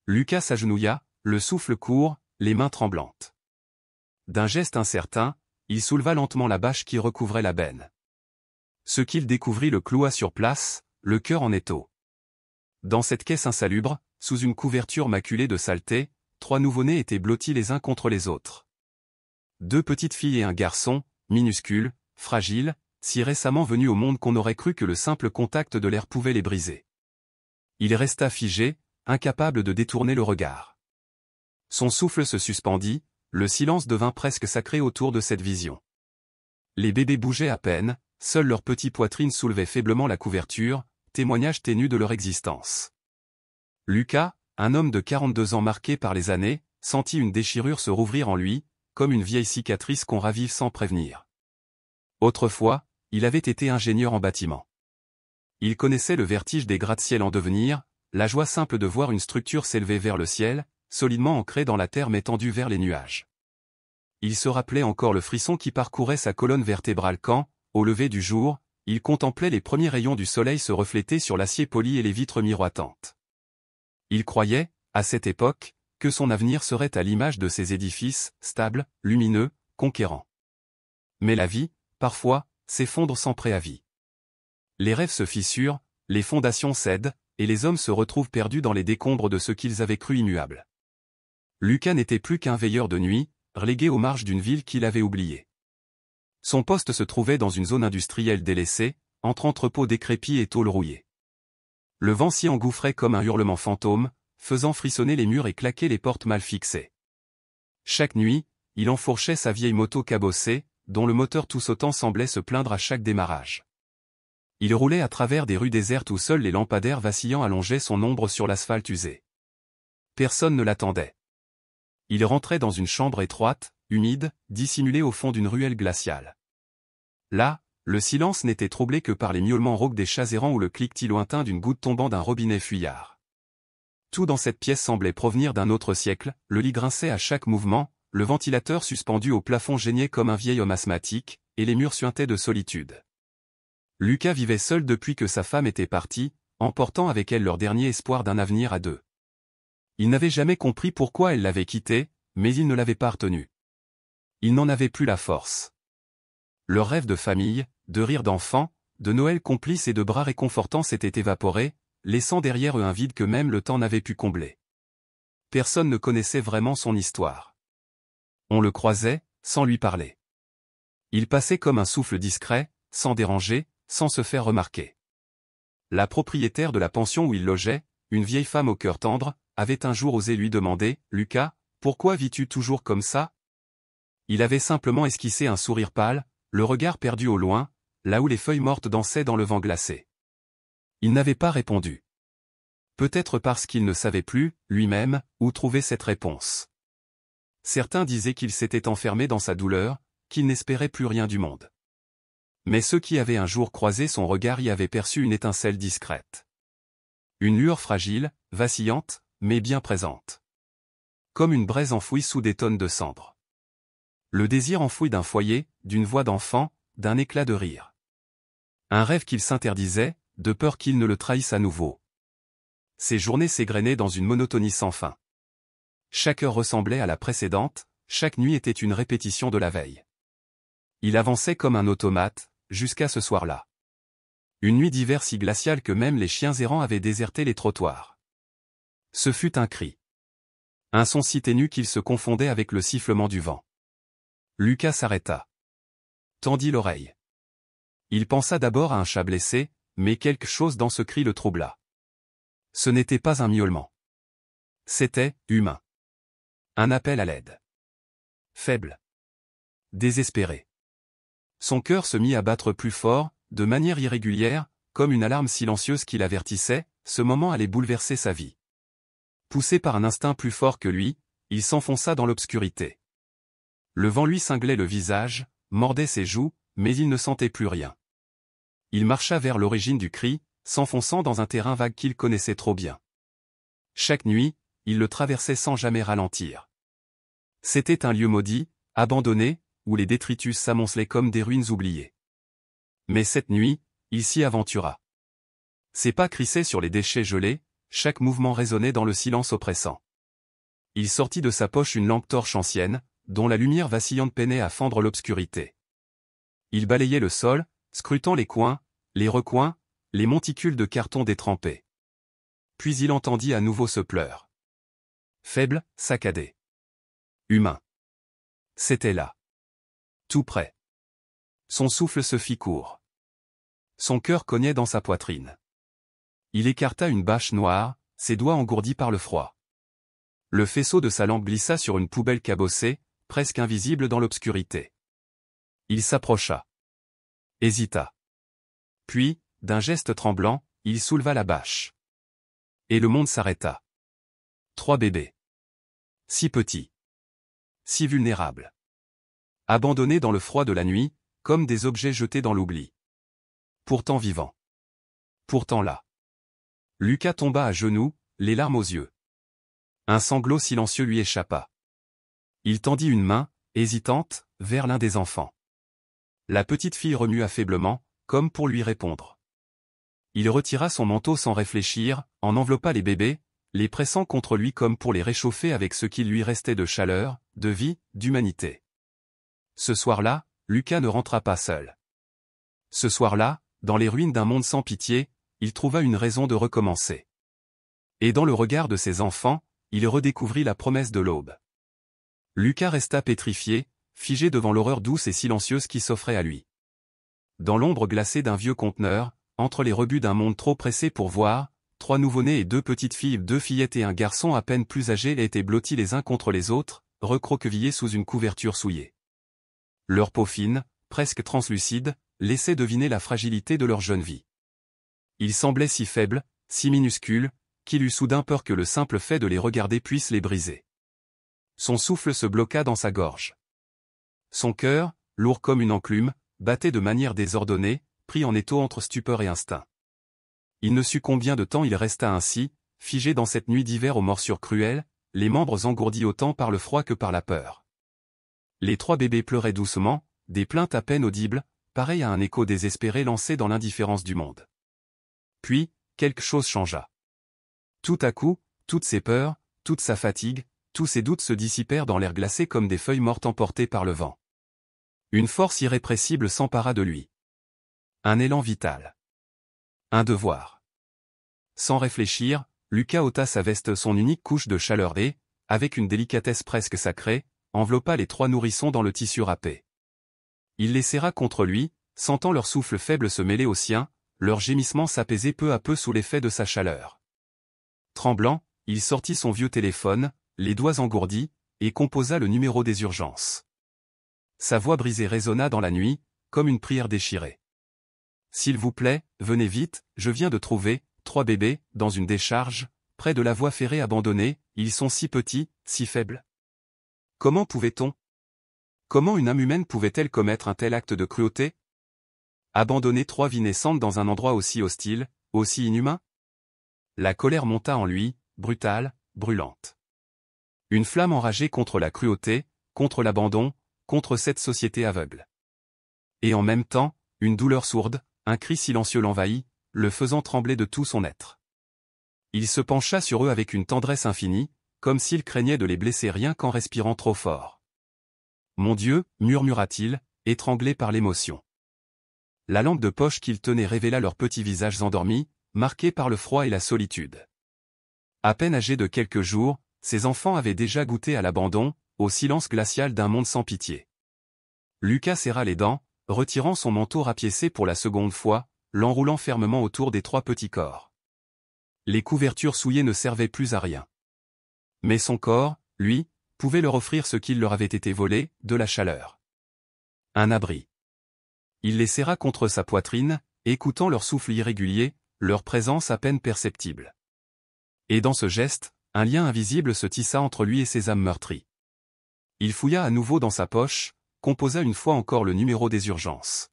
Lucas s'agenouilla, le souffle court, les mains tremblantes. D'un geste incertain, il souleva lentement la bâche qui recouvrait la benne. Ce qu'il découvrit le cloua sur place, le cœur en étau. Dans cette caisse insalubre, sous une couverture maculée de saleté, 3 nouveau-nés étaient blottis les uns contre les autres. 2 petites filles et un garçon, minuscules, fragiles, si récemment venus au monde qu'on aurait cru que le simple contact de l'air pouvait les briser. Il resta figé, incapable de détourner le regard. Son souffle se suspendit, le silence devint presque sacré autour de cette vision. Les bébés bougeaient à peine, seules leurs petites poitrines soulevaient faiblement la couverture, témoignage ténu de leur existence. Lucas, un homme de 42 ans marqué par les années, sentit une déchirure se rouvrir en lui, comme une vieille cicatrice qu'on ravive sans prévenir. Autrefois, il avait été ingénieur en bâtiment. Il connaissait le vertige des gratte-ciel en devenir, la joie simple de voir une structure s'élever vers le ciel, solidement ancrée dans la terre mais tendue vers les nuages. Il se rappelait encore le frisson qui parcourait sa colonne vertébrale quand, au lever du jour, il contemplait les premiers rayons du soleil se refléter sur l'acier poli et les vitres miroitantes. Il croyait, à cette époque, que son avenir serait à l'image de ces édifices, stables, lumineux, conquérants. Mais la vie, parfois, s'effondre sans préavis. Les rêves se fissurent, les fondations cèdent, et les hommes se retrouvent perdus dans les décombres de ce qu'ils avaient cru immuable. Lucas n'était plus qu'un veilleur de nuit, relégué aux marges d'une ville qu'il avait oubliée. Son poste se trouvait dans une zone industrielle délaissée, entre entrepôts décrépits et tôles rouillées. Le vent s'y engouffrait comme un hurlement fantôme, faisant frissonner les murs et claquer les portes mal fixées. Chaque nuit, il enfourchait sa vieille moto cabossée, dont le moteur tout sautant semblait se plaindre à chaque démarrage. Il roulait à travers des rues désertes où seuls les lampadaires vacillants allongeaient son ombre sur l'asphalte usé. Personne ne l'attendait. Il rentrait dans une chambre étroite, humide, dissimulée au fond d'une ruelle glaciale. Là, le silence n'était troublé que par les miaulements rauques des chats errants ou le cliquetis lointain d'une goutte tombant d'un robinet fuyard. Tout dans cette pièce semblait provenir d'un autre siècle, le lit grinçait à chaque mouvement, le ventilateur suspendu au plafond geignait comme un vieil homme asthmatique, et les murs suintaient de solitude. Lucas vivait seul depuis que sa femme était partie, emportant avec elle leur dernier espoir d'un avenir à deux. Il n'avait jamais compris pourquoi elle l'avait quitté, mais il ne l'avait pas retenu. Il n'en avait plus la force. Leur rêve de famille, de rire d'enfants, de Noël complice et de bras réconfortants s'était évaporé, laissant derrière eux un vide que même le temps n'avait pu combler. Personne ne connaissait vraiment son histoire. On le croisait, sans lui parler. Il passait comme un souffle discret, sans déranger, sans se faire remarquer. La propriétaire de la pension où il logeait, une vieille femme au cœur tendre, avait un jour osé lui demander « Lucas, pourquoi vis-tu toujours comme ça ?» Il avait simplement esquissé un sourire pâle, le regard perdu au loin, là où les feuilles mortes dansaient dans le vent glacé. Il n'avait pas répondu. Peut-être parce qu'il ne savait plus, lui-même, où trouver cette réponse. Certains disaient qu'il s'était enfermé dans sa douleur, qu'il n'espérait plus rien du monde. Mais ceux qui avaient un jour croisé son regard y avaient perçu une étincelle discrète. Une lueur fragile, vacillante, mais bien présente. Comme une braise enfouie sous des tonnes de cendres. Le désir enfoui d'un foyer, d'une voix d'enfant, d'un éclat de rire. Un rêve qu'il s'interdisait, de peur qu'il ne le trahisse à nouveau. Ses journées s'égrenaient dans une monotonie sans fin. Chaque heure ressemblait à la précédente, chaque nuit était une répétition de la veille. Il avançait comme un automate, jusqu'à ce soir-là. Une nuit d'hiver si glaciale que même les chiens errants avaient déserté les trottoirs. Ce fut un cri. Un son si ténu qu'il se confondait avec le sifflement du vent. Lucas s'arrêta. Tendit l'oreille. Il pensa d'abord à un chat blessé, mais quelque chose dans ce cri le troubla. Ce n'était pas un miaulement. C'était humain. Un appel à l'aide. Faible. Désespéré. Son cœur se mit à battre plus fort, de manière irrégulière, comme une alarme silencieuse qui l'avertissait, ce moment allait bouleverser sa vie. Poussé par un instinct plus fort que lui, il s'enfonça dans l'obscurité. Le vent lui cinglait le visage, mordait ses joues, mais il ne sentait plus rien. Il marcha vers l'origine du cri, s'enfonçant dans un terrain vague qu'il connaissait trop bien. Chaque nuit, il le traversait sans jamais ralentir. C'était un lieu maudit, abandonné, où les détritus s'amoncelaient comme des ruines oubliées. Mais cette nuit, il s'y aventura. Ses pas crissaient sur les déchets gelés, chaque mouvement résonnait dans le silence oppressant. Il sortit de sa poche une lampe torche ancienne, dont la lumière vacillante peinait à fendre l'obscurité. Il balayait le sol, scrutant les coins, les recoins, les monticules de carton détrempés. Puis il entendit à nouveau ce pleur. Faible, saccadé. Humain. C'était là. Tout près. Son souffle se fit court. Son cœur cognait dans sa poitrine. Il écarta une bâche noire, ses doigts engourdis par le froid. Le faisceau de sa lampe glissa sur une poubelle cabossée, presque invisible dans l'obscurité. Il s'approcha. Hésita. Puis, d'un geste tremblant, il souleva la bâche. Et le monde s'arrêta. 3 bébés. Si petits. Si vulnérables. Abandonnés dans le froid de la nuit, comme des objets jetés dans l'oubli. Pourtant vivants. Pourtant là. Lucas tomba à genoux, les larmes aux yeux. Un sanglot silencieux lui échappa. Il tendit une main, hésitante, vers l'un des enfants. La petite fille remua faiblement, comme pour lui répondre. Il retira son manteau sans réfléchir, en enveloppa les bébés, les pressant contre lui comme pour les réchauffer avec ce qu'il lui restait de chaleur, de vie, d'humanité. Ce soir-là, Lucas ne rentra pas seul. Ce soir-là, dans les ruines d'un monde sans pitié, il trouva une raison de recommencer. Et dans le regard de ses enfants, il redécouvrit la promesse de l'aube. Lucas resta pétrifié, figé devant l'horreur douce et silencieuse qui s'offrait à lui. Dans l'ombre glacée d'un vieux conteneur, entre les rebuts d'un monde trop pressé pour voir, 3 nouveau-nés et 2 petites filles, 2 fillettes et un garçon à peine plus âgés étaient blottis les uns contre les autres, recroquevillés sous une couverture souillée. Leur peau fine, presque translucide, laissait deviner la fragilité de leur jeune vie. Ils semblaient si faibles, si minuscules, qu'il eut soudain peur que le simple fait de les regarder puisse les briser. Son souffle se bloqua dans sa gorge. Son cœur, lourd comme une enclume, battait de manière désordonnée, pris en étau entre stupeur et instinct. Il ne sut combien de temps il resta ainsi, figé dans cette nuit d'hiver aux morsures cruelles, les membres engourdis autant par le froid que par la peur. Les 3 bébés pleuraient doucement, des plaintes à peine audibles, pareilles à un écho désespéré lancé dans l'indifférence du monde. Puis, quelque chose changea. Tout à coup, toutes ses peurs, toute sa fatigue, tous ses doutes se dissipèrent dans l'air glacé comme des feuilles mortes emportées par le vent. Une force irrépressible s'empara de lui. Un élan vital. Un devoir. Sans réfléchir, Lucas ôta sa veste, son unique couche de chaleur et, avec une délicatesse presque sacrée, enveloppa les 3 nourrissons dans le tissu râpé. Il les serra contre lui, sentant leur souffle faible se mêler au sien, leurs gémissements s'apaiser peu à peu sous l'effet de sa chaleur. Tremblant, il sortit son vieux téléphone, les doigts engourdis, et composa le numéro des urgences. Sa voix brisée résonna dans la nuit, comme une prière déchirée. S'il vous plaît, venez vite, je viens de trouver 3 bébés, dans une décharge, près de la voie ferrée abandonnée, ils sont si petits, si faibles. Comment pouvait-on? Comment une âme humaine pouvait-elle commettre un tel acte de cruauté? Abandonner 3 vies naissantes dans un endroit aussi hostile, aussi inhumain? La colère monta en lui, brutale, brûlante. Une flamme enragée contre la cruauté, contre l'abandon, contre cette société aveugle. Et en même temps, une douleur sourde, un cri silencieux l'envahit, le faisant trembler de tout son être. Il se pencha sur eux avec une tendresse infinie, comme s'il craignait de les blesser rien qu'en respirant trop fort. « Mon Dieu » murmura-t-il, étranglé par l'émotion. La lampe de poche qu'il tenait révéla leurs petits visages endormis, marqués par le froid et la solitude. À peine âgés de quelques jours, ces enfants avaient déjà goûté à l'abandon, au silence glacial d'un monde sans pitié. Lucas serra les dents, retirant son manteau rapiécé pour la seconde fois, l'enroulant fermement autour des 3 petits corps. Les couvertures souillées ne servaient plus à rien. Mais son corps, lui, pouvait leur offrir ce qu'il leur avait été volé, de la chaleur. Un abri. Il les serra contre sa poitrine, écoutant leur souffle irrégulier, leur présence à peine perceptible. Et dans ce geste, un lien invisible se tissa entre lui et ses âmes meurtries. Il fouilla à nouveau dans sa poche, composa une fois encore le numéro des urgences.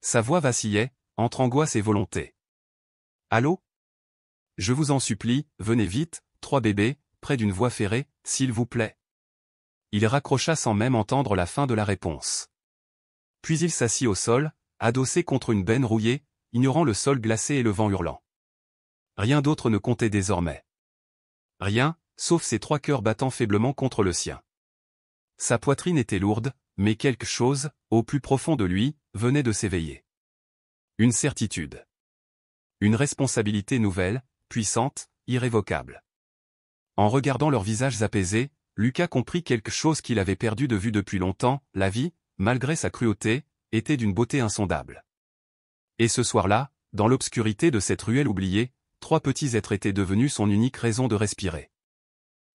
Sa voix vacillait, entre angoisse et volonté. « Allô ? Je vous en supplie, venez vite, 3 bébés, près d'une voie ferrée, s'il vous plaît. » Il raccrocha sans même entendre la fin de la réponse. Puis il s'assit au sol, adossé contre une benne rouillée, ignorant le sol glacé et le vent hurlant. Rien d'autre ne comptait désormais. Rien, sauf ses 3 cœurs battant faiblement contre le sien. Sa poitrine était lourde, mais quelque chose, au plus profond de lui, venait de s'éveiller. Une certitude. Une responsabilité nouvelle, puissante, irrévocable. En regardant leurs visages apaisés, Lucas comprit quelque chose qu'il avait perdu de vue depuis longtemps, la vie, malgré sa cruauté, était d'une beauté insondable. Et ce soir-là, dans l'obscurité de cette ruelle oubliée, 3 petits êtres étaient devenus son unique raison de respirer.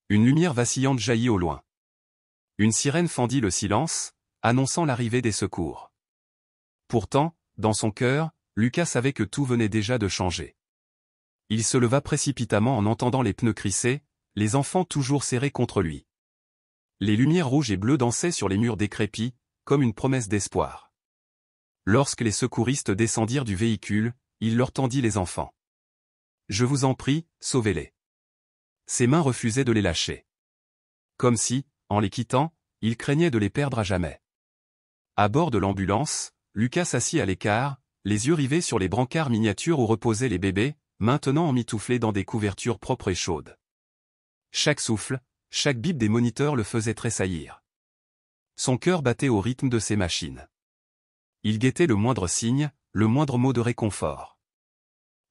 Une lumière vacillante jaillit au loin. Une sirène fendit le silence, annonçant l'arrivée des secours. Pourtant, dans son cœur, Lucas savait que tout venait déjà de changer. Il se leva précipitamment en entendant les pneus crisser, les enfants toujours serrés contre lui. Les lumières rouges et bleues dansaient sur les murs décrépits, comme une promesse d'espoir. Lorsque les secouristes descendirent du véhicule, il leur tendit les enfants. « Je vous en prie, sauvez-les. » Ses mains refusaient de les lâcher. Comme si, en les quittant, il craignait de les perdre à jamais. À bord de l'ambulance, Lucas s'assit à l'écart, les yeux rivés sur les brancards miniatures où reposaient les bébés, maintenant emmitouflés dans des couvertures propres et chaudes. Chaque souffle, chaque bip des moniteurs le faisait tressaillir. Son cœur battait au rythme de ses machines. Il guettait le moindre signe, le moindre mot de réconfort.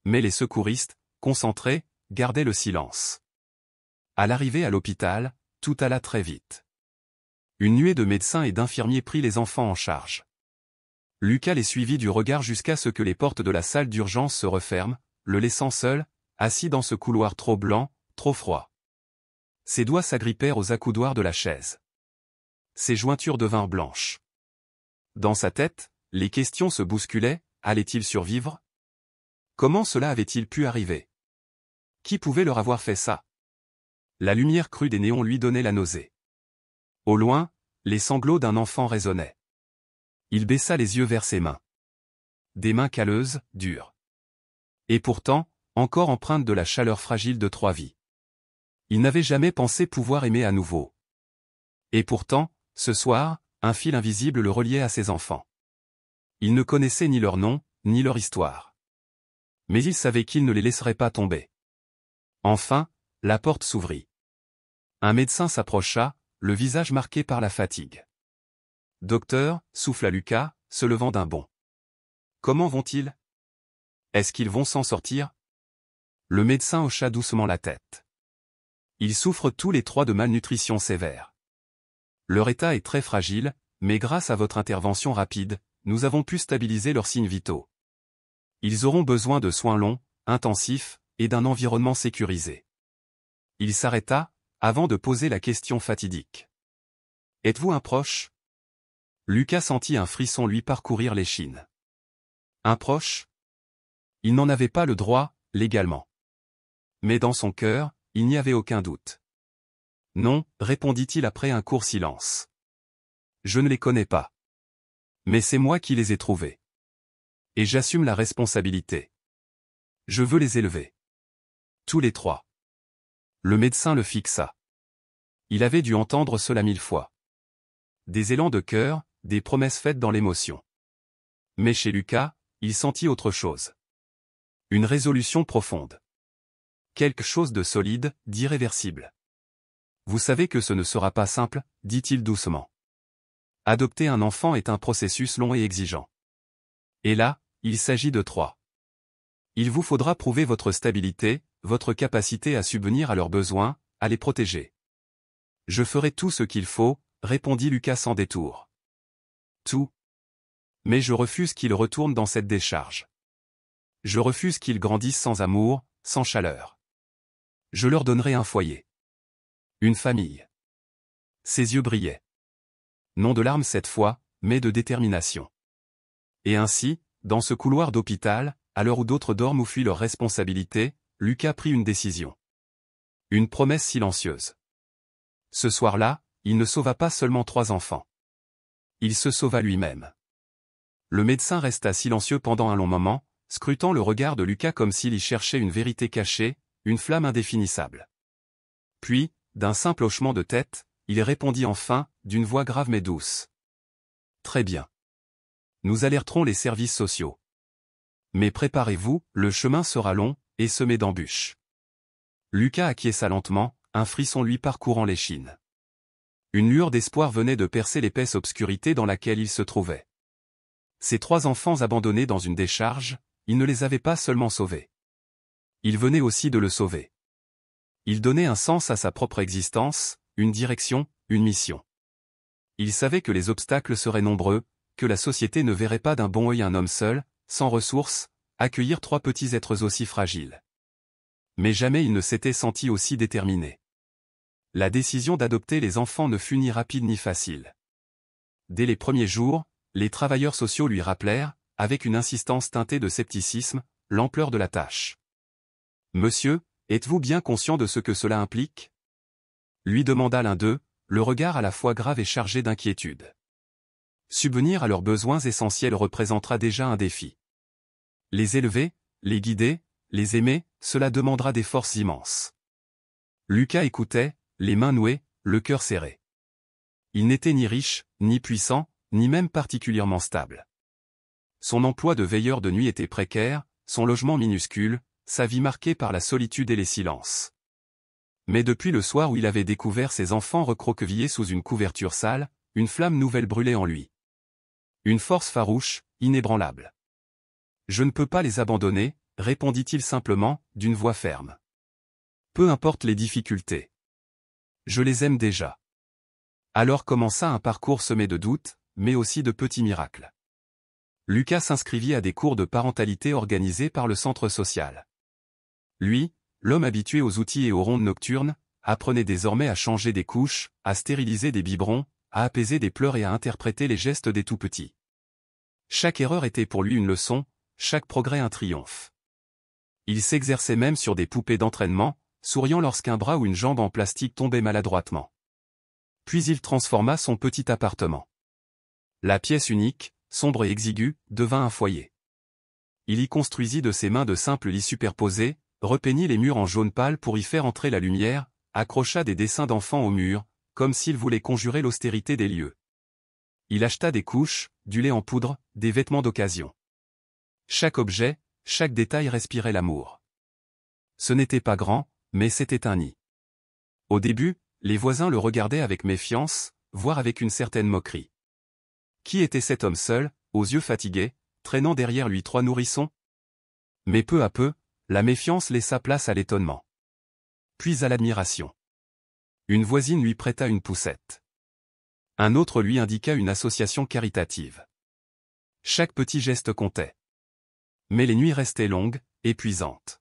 Mais les secouristes, concentrés, gardaient le silence. À l'arrivée à l'hôpital, tout alla très vite. Une nuée de médecins et d'infirmiers prit les enfants en charge. Lucas les suivit du regard jusqu'à ce que les portes de la salle d'urgence se referment, le laissant seul, assis dans ce couloir trop blanc, trop froid. Ses doigts s'agrippèrent aux accoudoirs de la chaise. Ses jointures devinrent blanches. Dans sa tête, les questions se bousculaient, allait-il survivre? Comment cela avait-il pu arriver? Qui pouvait leur avoir fait ça? La lumière crue des néons lui donnait la nausée. Au loin, les sanglots d'un enfant résonnaient. Il baissa les yeux vers ses mains. Des mains calleuses, dures. Et pourtant, encore empreintes de la chaleur fragile de 3 vies. Il n'avait jamais pensé pouvoir aimer à nouveau. Et pourtant, ce soir, un fil invisible le reliait à ses enfants. Il ne connaissait ni leur nom, ni leur histoire. Mais il savait qu'il ne les laisserait pas tomber. Enfin, la porte s'ouvrit. Un médecin s'approcha, le visage marqué par la fatigue. « Docteur » souffla Lucas, se levant d'un bond. « Comment vont-ils? Est-ce qu'ils vont s'en sortir ?» Le médecin hocha doucement la tête. « Ils souffrent tous les 3 de malnutrition sévère. Leur état est très fragile, mais grâce à votre intervention rapide, nous avons pu stabiliser leurs signes vitaux. Ils auront besoin de soins longs, intensifs, et d'un environnement sécurisé. » Il s'arrêta, avant de poser la question fatidique. « Êtes-vous un proche ?» Lucas sentit un frisson lui parcourir l'échine. Un proche? Il n'en avait pas le droit, légalement. Mais dans son cœur, il n'y avait aucun doute. Non, répondit-il après un court silence. Je ne les connais pas. Mais c'est moi qui les ai trouvés. Et j'assume la responsabilité. Je veux les élever. Tous les 3. Le médecin le fixa. Il avait dû entendre cela 1000 fois. Des élans de cœur, des promesses faites dans l'émotion. Mais chez Lucas, il sentit autre chose. Une résolution profonde. Quelque chose de solide, d'irréversible. Vous savez que ce ne sera pas simple, dit-il doucement. Adopter un enfant est un processus long et exigeant. Et là, il s'agit de 3. Il vous faudra prouver votre stabilité, votre capacité à subvenir à leurs besoins, à les protéger. Je ferai tout ce qu'il faut, répondit Lucas sans détour. Tout. Mais je refuse qu'ils retournent dans cette décharge. Je refuse qu'ils grandissent sans amour, sans chaleur. Je leur donnerai un foyer. Une famille. Ses yeux brillaient. Non de larmes cette fois, mais de détermination. Et ainsi, dans ce couloir d'hôpital, à l'heure où d'autres dorment ou fuient leurs responsabilités, Lucas prit une décision. Une promesse silencieuse. Ce soir-là, il ne sauva pas seulement 3 enfants. Il se sauva lui-même. Le médecin resta silencieux pendant un long moment, scrutant le regard de Lucas comme s'il y cherchait une vérité cachée, une flamme indéfinissable. Puis, d'un simple hochement de tête, il répondit enfin, d'une voix grave mais douce. Très bien. Nous alerterons les services sociaux. Mais préparez-vous, le chemin sera long, et semé d'embûches. Lucas acquiesça lentement, un frisson lui parcourant l'échine. Une lueur d'espoir venait de percer l'épaisse obscurité dans laquelle il se trouvait. Ces 3 enfants abandonnés dans une décharge, il ne les avait pas seulement sauvés. Il venait aussi de le sauver. Il donnait un sens à sa propre existence, une direction, une mission. Il savait que les obstacles seraient nombreux, que la société ne verrait pas d'un bon œil un homme seul, sans ressources, accueillir 3 petits êtres aussi fragiles. Mais jamais il ne s'était senti aussi déterminé. La décision d'adopter les enfants ne fut ni rapide ni facile. Dès les premiers jours, les travailleurs sociaux lui rappelèrent, avec une insistance teintée de scepticisme, l'ampleur de la tâche. « Monsieur, êtes-vous bien conscient de ce que cela implique ?» lui demanda l'un d'eux, le regard à la fois grave et chargé d'inquiétude. Subvenir à leurs besoins essentiels représentera déjà un défi. Les élever, les guider, les aimer, cela demandera des forces immenses. Lucas écoutait, les mains nouées, le cœur serré. Il n'était ni riche, ni puissant, ni même particulièrement stable. Son emploi de veilleur de nuit était précaire, son logement minuscule, sa vie marquée par la solitude et les silences. Mais depuis le soir où il avait découvert ses enfants recroquevillés sous une couverture sale, une flamme nouvelle brûlait en lui. Une force farouche, inébranlable. « Je ne peux pas les abandonner », répondit-il simplement, d'une voix ferme. « Peu importe les difficultés. Je les aime déjà. » Alors commença un parcours semé de doutes, mais aussi de petits miracles. Lucas s'inscrivit à des cours de parentalité organisés par le centre social. Lui, l'homme habitué aux outils et aux rondes nocturnes, apprenait désormais à changer des couches, à stériliser des biberons, à apaiser des pleurs et à interpréter les gestes des tout-petits. Chaque erreur était pour lui une leçon, chaque progrès un triomphe. Il s'exerçait même sur des poupées d'entraînement, souriant lorsqu'un bras ou une jambe en plastique tombait maladroitement. Puis il transforma son petit appartement. La pièce unique, sombre et exiguë, devint un foyer. Il y construisit de ses mains de simples lits superposés, repeignit les murs en jaune pâle pour y faire entrer la lumière, accrocha des dessins d'enfants au mur, comme s'il voulait conjurer l'austérité des lieux. Il acheta des couches, du lait en poudre, des vêtements d'occasion. Chaque objet, chaque détail respirait l'amour. Ce n'était pas grand, mais c'était un nid. Au début, les voisins le regardaient avec méfiance, voire avec une certaine moquerie. Qui était cet homme seul, aux yeux fatigués, traînant derrière lui 3 nourrissons? Mais peu à peu, la méfiance laissa place à l'étonnement. Puis à l'admiration. Une voisine lui prêta une poussette. Un autre lui indiqua une association caritative. Chaque petit geste comptait. Mais les nuits restaient longues, épuisantes.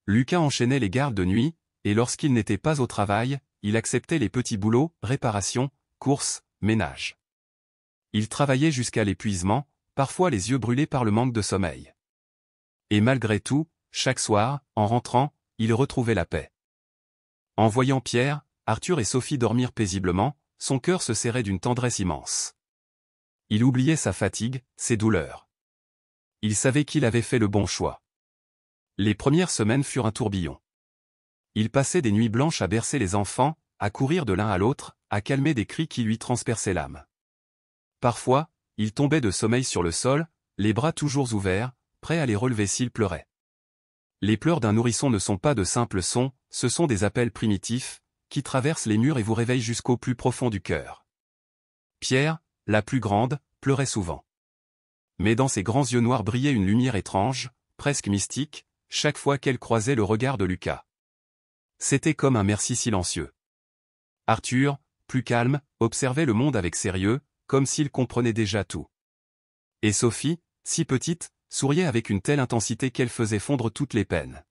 Lucas enchaînait les gardes de nuit, et lorsqu'il n'était pas au travail, il acceptait les petits boulots, réparations, courses, ménage. Il travaillait jusqu'à l'épuisement, parfois les yeux brûlés par le manque de sommeil. Et malgré tout, chaque soir, en rentrant, il retrouvait la paix. En voyant Pierre, Arthur et Sophie dormir paisiblement, son cœur se serrait d'une tendresse immense. Il oubliait sa fatigue, ses douleurs. Il savait qu'il avait fait le bon choix. Les premières semaines furent un tourbillon. Il passait des nuits blanches à bercer les enfants, à courir de l'un à l'autre, à calmer des cris qui lui transperçaient l'âme. Parfois, il tombait de sommeil sur le sol, les bras toujours ouverts, prêt à les relever s'il pleurait. Les pleurs d'un nourrisson ne sont pas de simples sons, ce sont des appels primitifs, qui traversent les murs et vous réveillent jusqu'au plus profond du cœur. Pierre, la plus grande, pleurait souvent. Mais dans ses grands yeux noirs brillait une lumière étrange, presque mystique, chaque fois qu'elle croisait le regard de Lucas. C'était comme un merci silencieux. Arthur, plus calme, observait le monde avec sérieux, comme s'il comprenait déjà tout. Et Sophie, si petite, souriait avec une telle intensité qu'elle faisait fondre toutes les peines.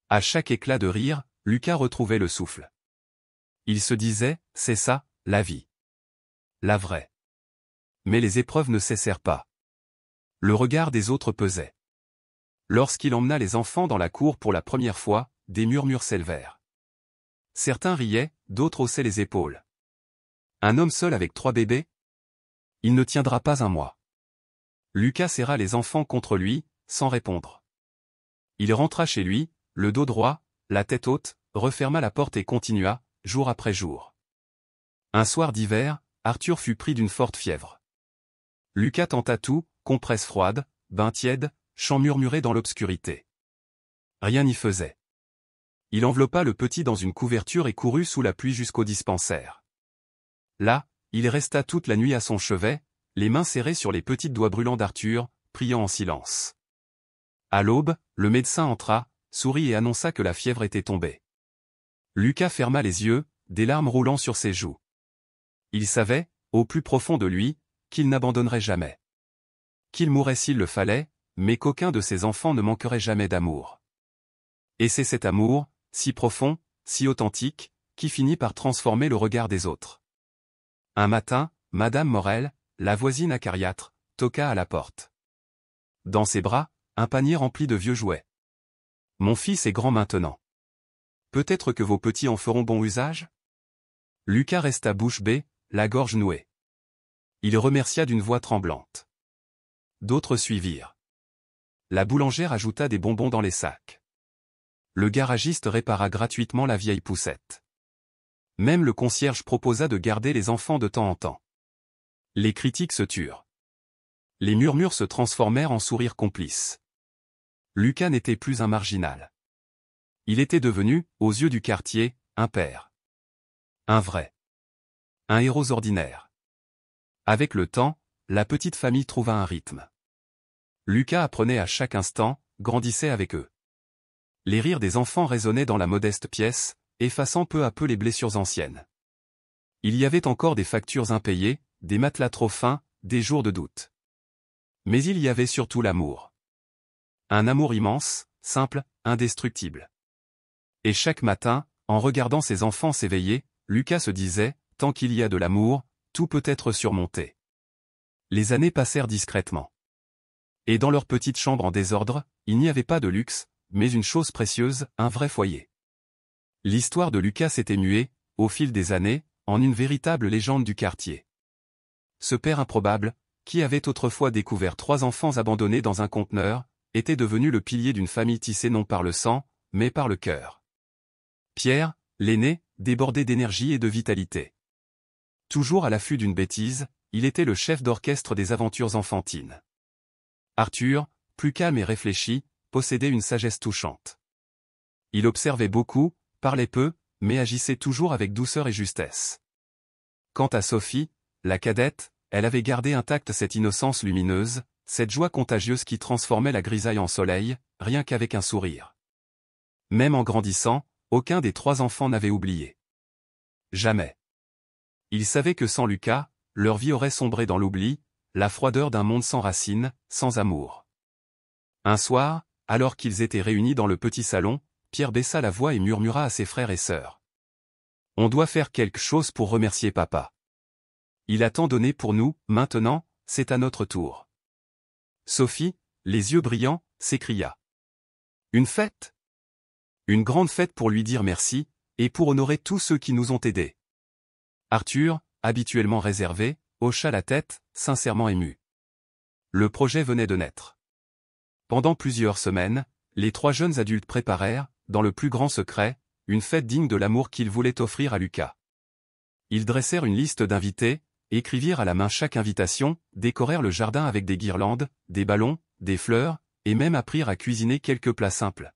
À chaque éclat de rire, Lucas retrouvait le souffle. Il se disait, c'est ça, la vie. La vraie. Mais les épreuves ne cessèrent pas. Le regard des autres pesait. Lorsqu'il emmena les enfants dans la cour pour la première fois, des murmures s'élevèrent. Certains riaient, d'autres haussaient les épaules. Un homme seul avec 3 bébés? Il ne tiendra pas un mois. Lucas serra les enfants contre lui, sans répondre. Il rentra chez lui, le dos droit, la tête haute, referma la porte et continua, jour après jour. Un soir d'hiver, Arthur fut pris d'une forte fièvre. Lucas tenta tout, compresse froide, bain tiède, chant murmuré dans l'obscurité. Rien n'y faisait. Il enveloppa le petit dans une couverture et courut sous la pluie jusqu'au dispensaire. Là, il resta toute la nuit à son chevet, les mains serrées sur les petits doigts brûlants d'Arthur, priant en silence. À l'aube, le médecin entra, sourit et annonça que la fièvre était tombée. Lucas ferma les yeux, des larmes roulant sur ses joues. Il savait, au plus profond de lui, qu'il n'abandonnerait jamais. Qu'il mourrait s'il le fallait, mais qu'aucun de ses enfants ne manquerait jamais d'amour. Et c'est cet amour, si profond, si authentique, qui finit par transformer le regard des autres. Un matin, Madame Morel, la voisine acariâtre, toqua à la porte. Dans ses bras, un panier rempli de vieux jouets. « Mon fils est grand maintenant. Peut-être que vos petits en feront bon usage ?» Lucas resta bouche bée, la gorge nouée. Il remercia d'une voix tremblante. D'autres suivirent. La boulangère ajouta des bonbons dans les sacs. Le garagiste répara gratuitement la vieille poussette. Même le concierge proposa de garder les enfants de temps en temps. Les critiques se turent. Les murmures se transformèrent en sourires complices. Lucas n'était plus un marginal. Il était devenu, aux yeux du quartier, un père. Un vrai. Un héros ordinaire. Avec le temps, la petite famille trouva un rythme. Lucas apprenait à chaque instant, grandissait avec eux. Les rires des enfants résonnaient dans la modeste pièce, effaçant peu à peu les blessures anciennes. Il y avait encore des factures impayées, des matelas trop fins, des jours de doute. Mais il y avait surtout l'amour. Un amour immense, simple, indestructible. Et chaque matin, en regardant ses enfants s'éveiller, Lucas se disait, tant qu'il y a de l'amour, tout peut être surmonté. Les années passèrent discrètement. Et dans leur petite chambre en désordre, il n'y avait pas de luxe, mais une chose précieuse, un vrai foyer. L'histoire de Lucas s'était muée, au fil des années, en une véritable légende du quartier. Ce père improbable, qui avait autrefois découvert 3 enfants abandonnés dans un conteneur, était devenu le pilier d'une famille tissée non par le sang, mais par le cœur. Pierre, l'aîné, débordé d'énergie et de vitalité. Toujours à l'affût d'une bêtise, il était le chef d'orchestre des aventures enfantines. Arthur, plus calme et réfléchi, possédait une sagesse touchante. Il observait beaucoup, parlait peu, mais agissait toujours avec douceur et justesse. Quant à Sophie, la cadette, elle avait gardé intacte cette innocence lumineuse, cette joie contagieuse qui transformait la grisaille en soleil, rien qu'avec un sourire. Même en grandissant, aucun des 3 enfants n'avait oublié. Jamais. Ils savaient que sans Lucas, leur vie aurait sombré dans l'oubli, la froideur d'un monde sans racines, sans amour. Un soir, alors qu'ils étaient réunis dans le petit salon, Pierre baissa la voix et murmura à ses frères et sœurs. « On doit faire quelque chose pour remercier papa. Il a tant donné pour nous, maintenant, c'est à notre tour. » Sophie, les yeux brillants, s'écria. « Une fête ? Une grande fête pour lui dire merci, et pour honorer tous ceux qui nous ont aidés. » Arthur, habituellement réservé, hocha la tête, sincèrement ému. Le projet venait de naître. Pendant plusieurs semaines, les 3 jeunes adultes préparèrent, dans le plus grand secret, une fête digne de l'amour qu'ils voulaient offrir à Lucas. Ils dressèrent une liste d'invités, écrivirent à la main chaque invitation, décorèrent le jardin avec des guirlandes, des ballons, des fleurs, et même apprirent à cuisiner quelques plats simples.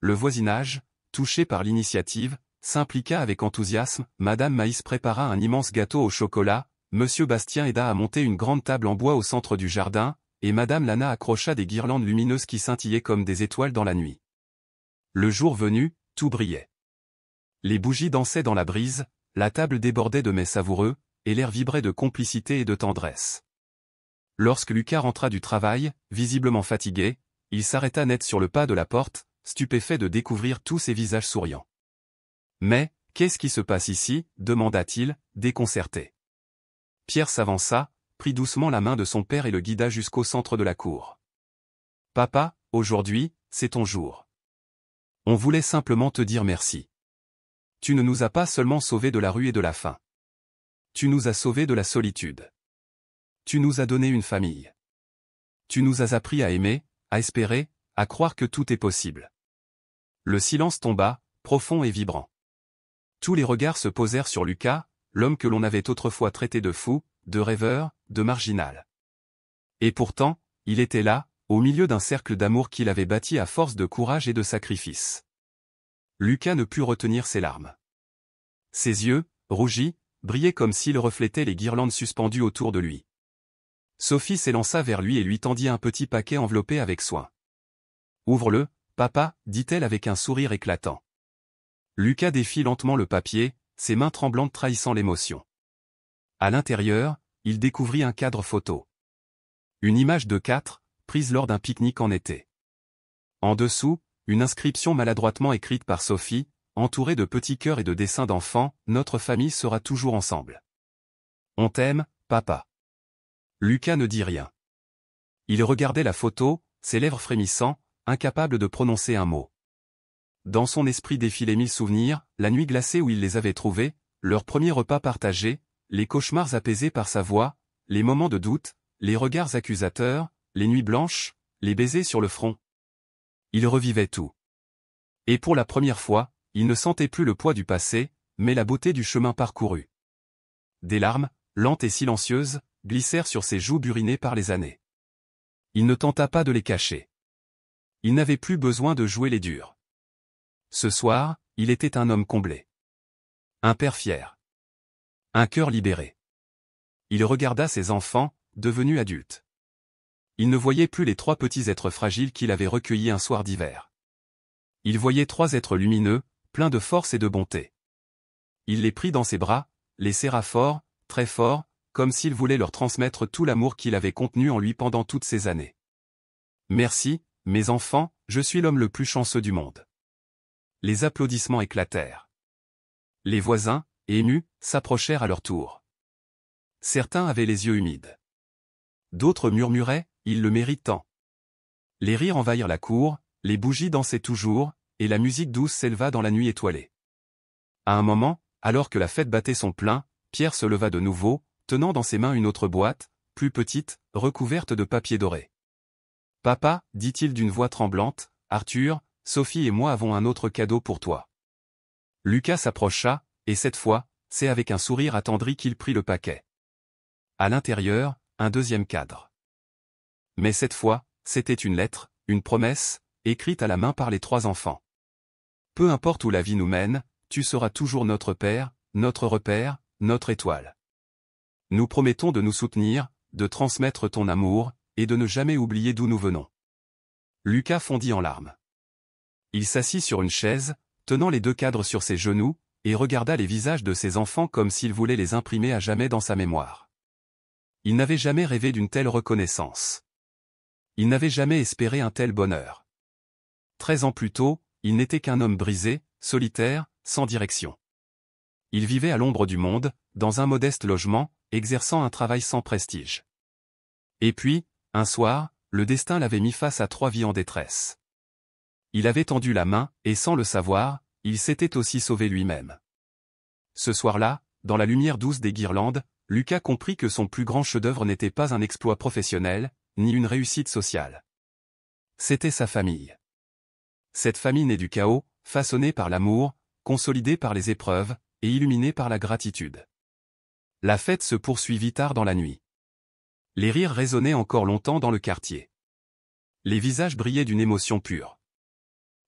Le voisinage, touché par l'initiative, s'impliqua avec enthousiasme. Madame Maïs prépara un immense gâteau au chocolat, Monsieur Bastien aida à monter une grande table en bois au centre du jardin, et Madame Lana accrocha des guirlandes lumineuses qui scintillaient comme des étoiles dans la nuit. Le jour venu, tout brillait. Les bougies dansaient dans la brise, la table débordait de mets savoureux, et l'air vibrait de complicité et de tendresse. Lorsque Lucas rentra du travail, visiblement fatigué, il s'arrêta net sur le pas de la porte, stupéfait de découvrir tous ces visages souriants. « Mais, qu'est-ce qui se passe ici » demanda-t-il, déconcerté. Pierre s'avança, prit doucement la main de son père et le guida jusqu'au centre de la cour. « Papa, aujourd'hui, c'est ton jour. On voulait simplement te dire merci. Tu ne nous as pas seulement sauvés de la rue et de la faim. Tu nous as sauvés de la solitude. Tu nous as donné une famille. Tu nous as appris à aimer, à espérer, à croire que tout est possible. » Le silence tomba, profond et vibrant. Tous les regards se posèrent sur Lucas, l'homme que l'on avait autrefois traité de fou, de rêveur, de marginal. Et pourtant, il était là, au milieu d'un cercle d'amour qu'il avait bâti à force de courage et de sacrifice. Lucas ne put retenir ses larmes. Ses yeux, rougis, brillaient comme s'ils reflétaient les guirlandes suspendues autour de lui. Sophie s'élança vers lui et lui tendit un petit paquet enveloppé avec soin. « Ouvre-le, papa, dit-elle avec un sourire éclatant. Lucas défit lentement le papier, ses mains tremblantes trahissant l'émotion. À l'intérieur, il découvrit un cadre photo. Une image de 4, prise lors d'un pique-nique en été. En dessous, une inscription maladroitement écrite par Sophie, entourée de petits cœurs et de dessins d'enfants, « Notre famille sera toujours ensemble. On t'aime, papa. » Lucas ne dit rien. Il regardait la photo, ses lèvres frémissant, incapable de prononcer un mot. Dans son esprit défilaient 1000 souvenirs, la nuit glacée où il les avait trouvés, leur premier repas partagé, les cauchemars apaisés par sa voix, les moments de doute, les regards accusateurs, les nuits blanches, les baisers sur le front. Il revivait tout. Et pour la première fois, il ne sentait plus le poids du passé, mais la beauté du chemin parcouru. Des larmes, lentes et silencieuses, glissèrent sur ses joues burinées par les années. Il ne tenta pas de les cacher. Il n'avait plus besoin de jouer les durs. Ce soir, il était un homme comblé. Un père fier. Un cœur libéré. Il regarda ses enfants, devenus adultes. Il ne voyait plus les 3 petits êtres fragiles qu'il avait recueillis un soir d'hiver. Il voyait 3 êtres lumineux, pleins de force et de bonté. Il les prit dans ses bras, les serra fort, très fort, comme s'il voulait leur transmettre tout l'amour qu'il avait contenu en lui pendant toutes ces années. Merci, mes enfants, je suis l'homme le plus chanceux du monde. Les applaudissements éclatèrent. Les voisins, émus, s'approchèrent à leur tour. Certains avaient les yeux humides. D'autres murmuraient, « Il le mérite tant ». Les rires envahirent la cour, les bougies dansaient toujours, et la musique douce s'éleva dans la nuit étoilée. À un moment, alors que la fête battait son plein, Pierre se leva de nouveau, tenant dans ses mains une autre boîte, plus petite, recouverte de papier doré. « Papa, dit-il d'une voix tremblante, Arthur, Sophie et moi avons un autre cadeau pour toi. » Lucas s'approcha, et cette fois, c'est avec un sourire attendri qu'il prit le paquet. À l'intérieur, un deuxième cadre. Mais cette fois, c'était une lettre, une promesse, écrite à la main par les 3 enfants. « Peu importe où la vie nous mène, tu seras toujours notre père, notre repère, notre étoile. Nous promettons de nous soutenir, de transmettre ton amour, et de ne jamais oublier d'où nous venons. » Lucas fondit en larmes. Il s'assit sur une chaise, tenant les 2 cadres sur ses genoux, et regarda les visages de ses enfants comme s'il voulait les imprimer à jamais dans sa mémoire. Il n'avait jamais rêvé d'une telle reconnaissance. Il n'avait jamais espéré un tel bonheur. 13 ans plus tôt, il n'était qu'un homme brisé, solitaire, sans direction. Il vivait à l'ombre du monde, dans un modeste logement, exerçant un travail sans prestige. Et puis, un soir, le destin l'avait mis face à 3 vies en détresse. Il avait tendu la main, et sans le savoir, il s'était aussi sauvé lui-même. Ce soir-là, dans la lumière douce des guirlandes, Lucas comprit que son plus grand chef-d'œuvre n'était pas un exploit professionnel, ni une réussite sociale. C'était sa famille. Cette famille née du chaos, façonnée par l'amour, consolidée par les épreuves, et illuminée par la gratitude. La fête se poursuivit tard dans la nuit. Les rires résonnaient encore longtemps dans le quartier. Les visages brillaient d'une émotion pure.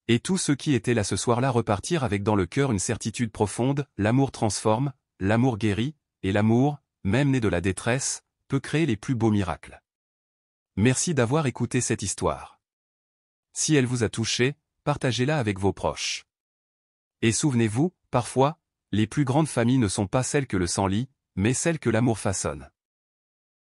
Et tous ceux qui étaient là ce soir-là repartirent avec dans le cœur une certitude profonde, l'amour transforme, l'amour guérit, et l'amour, même né de la détresse, peut créer les plus beaux miracles. Merci d'avoir écouté cette histoire. Si elle vous a touché, partagez-la avec vos proches. Et souvenez-vous, parfois, les plus grandes familles ne sont pas celles que le sang lie, mais celles que l'amour façonne.